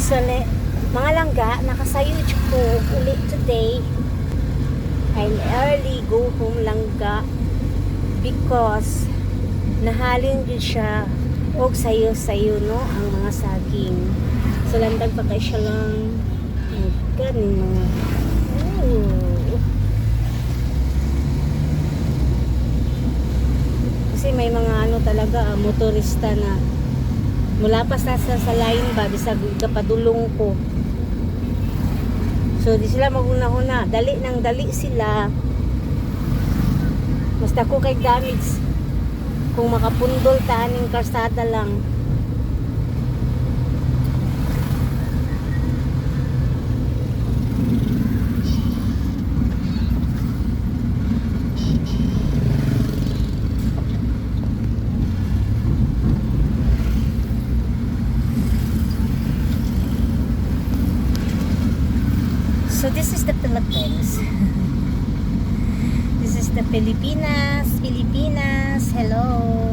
Mga langga, nakasayod ko ulit today. I'm early go home langga because nahalin din siya og sayo-sayo no ang mga saging. So landag pa kay siya lang ganing mga kasi may mga ano talaga motorista na mulapas na sa line ba bisag kapadulong ko. So di sila maguna-huna, dali nang dali sila. Basta ko kay damage kung makapundol taning karsada lang. So this is the Philippines. This is the Pilipinas. Hello.